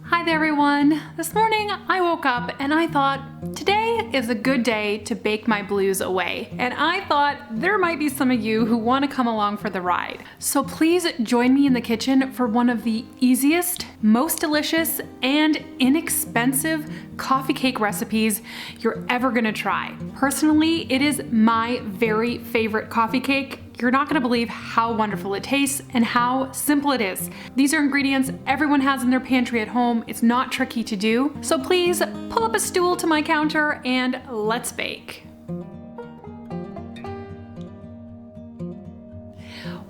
Hi there everyone. This morning I woke up and I thought today is a good day to bake my blues away. And I thought there might be some of you who want to come along for the ride. So please join me in the kitchen for one of the easiest, most delicious, and inexpensive coffee cake recipes you're ever gonna try. Personally, it is my very favorite coffee cake. You're not gonna believe how wonderful it tastes and how simple it is. These are ingredients everyone has in their pantry at home. It's not tricky to do. So please pull up a stool to my counter and let's bake.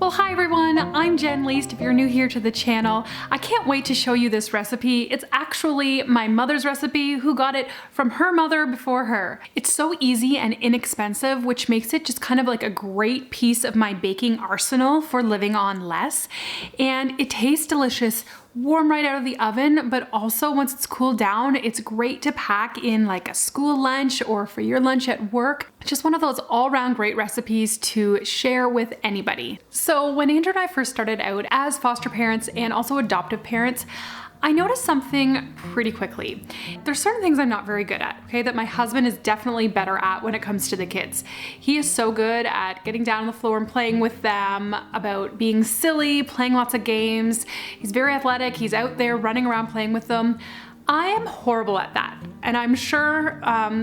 Well, hi everyone, I'm Jen Least if you're new here to the channel. I can't wait to show you this recipe. It's actually my mother's recipe who got it from her mother before her. It's so easy and inexpensive, which makes it just kind of like a great piece of my baking arsenal for living on less. And it tastes delicious warm right out of the oven, but also once it's cooled down, it's great to pack in like a school lunch or for your lunch at work. Just one of those all-around great recipes to share with anybody. So when Andrew and I first started out as foster parents and also adoptive parents, I noticed something pretty quickly. There's certain things I'm not very good at, okay, that my husband is definitely better at when it comes to the kids. He is so good at getting down on the floor and playing with them, about being silly, playing lots of games. He's very athletic, he's out there running around playing with them. I am horrible at that, and I'm sure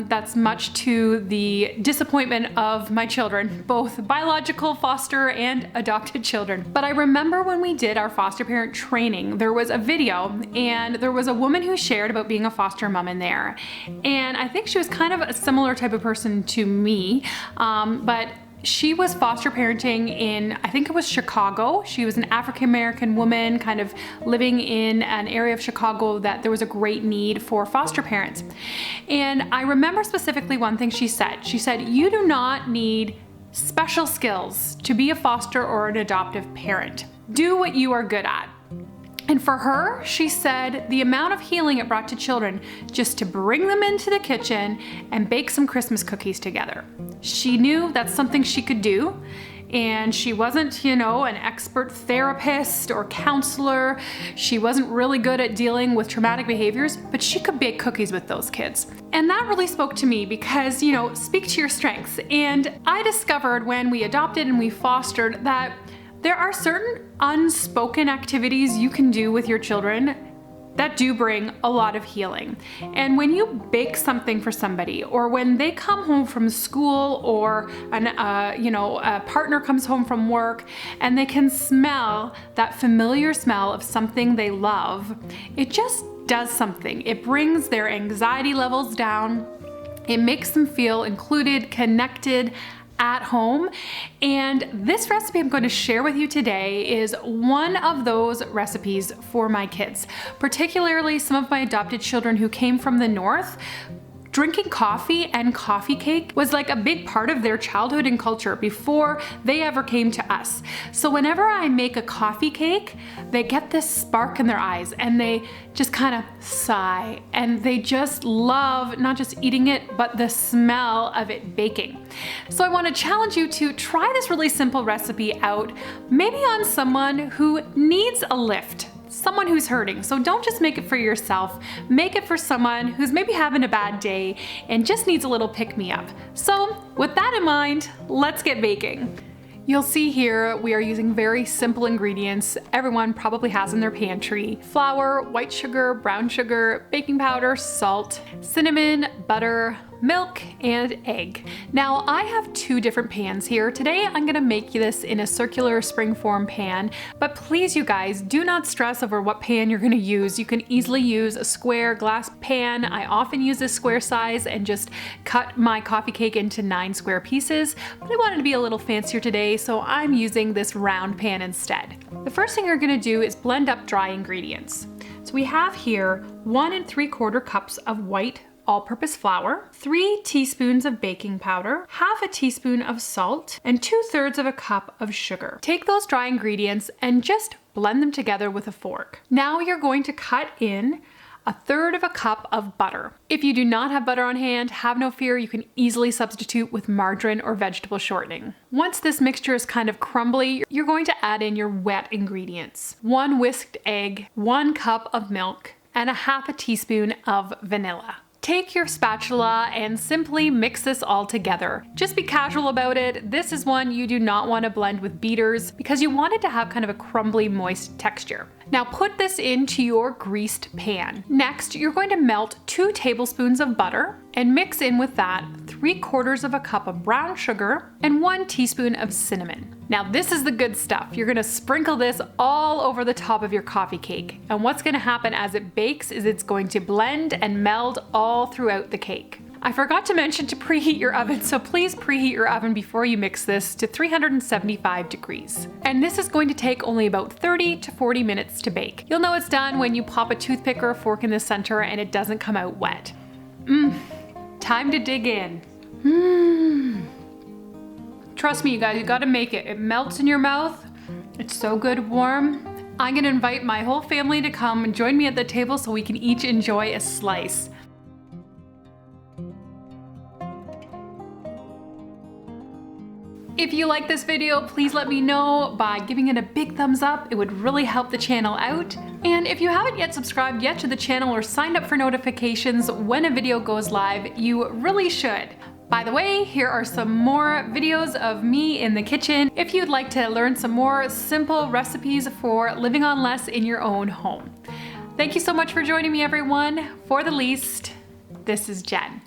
that's much to the disappointment of my children, both biological foster and adopted children. But I remember when we did our foster parent training, there was a video and there was a woman who shared about being a foster mom in there. And I think she was kind of a similar type of person to me, but she was foster parenting in, I think it was Chicago. She was an African-American woman kind of living in an area of Chicago that there was a great need for foster parents. And I remember specifically one thing she said. She said, you do not need special skills to be a foster or an adoptive parent. Do what you are good at. And for her, she said the amount of healing it brought to children just to bring them into the kitchen and bake some Christmas cookies together. She knew that's something she could do, and she wasn't, an expert therapist or counselor. She wasn't really good at dealing with traumatic behaviors, but she could bake cookies with those kids. And that really spoke to me because, speak to your strengths. And I discovered when we adopted and we fostered that there are certain unspoken activities you can do with your children that do bring a lot of healing. And when you bake something for somebody, or when they come home from school, or a partner comes home from work and they can smell that familiar smell of something they love, it just does something. It brings their anxiety levels down. It makes them feel included, connected, at home. And this recipe I'm going to share with you today is one of those recipes for my kids, particularly some of my adopted children who came from the north. Drinking coffee and coffee cake was like a big part of their childhood and culture before they ever came to us. So whenever I make a coffee cake, they get this spark in their eyes and they just kind of sigh, and they just love not just eating it, but the smell of it baking. So I want to challenge you to try this really simple recipe out, maybe on someone who needs a lift. Someone who's hurting. So don't just make it for yourself, make it for someone who's maybe having a bad day and just needs a little pick-me-up. So with that in mind, let's get baking. You'll see here we are using very simple ingredients everyone probably has in their pantry. Flour, white sugar, brown sugar, baking powder, salt, cinnamon, butter, milk, and egg. Now I have two different pans here. Today I'm gonna make this in a circular springform pan, but please you guys, do not stress over what pan you're gonna use. You can easily use a square glass pan. I often use this square size and just cut my coffee cake into 9 square pieces, but I wanted to be a little fancier today, so I'm using this round pan instead. The first thing you're gonna do is blend up dry ingredients. So we have here 1 3/4 cups of white all-purpose flour, 3 teaspoons of baking powder, half a teaspoon of salt, and 2/3 of a cup of sugar. Take those dry ingredients and just blend them together with a fork. Now you're going to cut in 1/3 of a cup of butter. If you do not have butter on hand, have no fear, you can easily substitute with margarine or vegetable shortening. Once this mixture is kind of crumbly, you're going to add in your wet ingredients. 1 whisked egg, 1 cup of milk, and a half a teaspoon of vanilla. Take your spatula and simply mix this all together. Just be casual about it. This is one you do not want to blend with beaters because you want it to have kind of a crumbly, moist texture. Now put this into your greased pan. Next, you're going to melt 2 tablespoons of butter and mix in with that 3/4 of a cup of brown sugar and 1 teaspoon of cinnamon. Now this is the good stuff. You're gonna sprinkle this all over the top of your coffee cake. And what's gonna happen as it bakes is it's going to blend and meld all throughout the cake. I forgot to mention to preheat your oven, so please preheat your oven before you mix this to 375 degrees. And this is going to take only about 30 to 40 minutes to bake. You'll know it's done when you pop a toothpick or a fork in the center and it doesn't come out wet. Time to dig in. Trust me, you guys, you gotta make it. It melts in your mouth. It's so good warm. I'm gonna invite my whole family to come and join me at the table so we can each enjoy a slice. If you like this video, please let me know by giving it a big thumbs up. It would really help the channel out. And if you haven't yet subscribed yet to the channel or signed up for notifications when a video goes live, you really should. By the way, here are some more videos of me in the kitchen if you'd like to learn some more simple recipes for living on less in your own home. Thank you so much for joining me, everyone. For the least, this is Jen.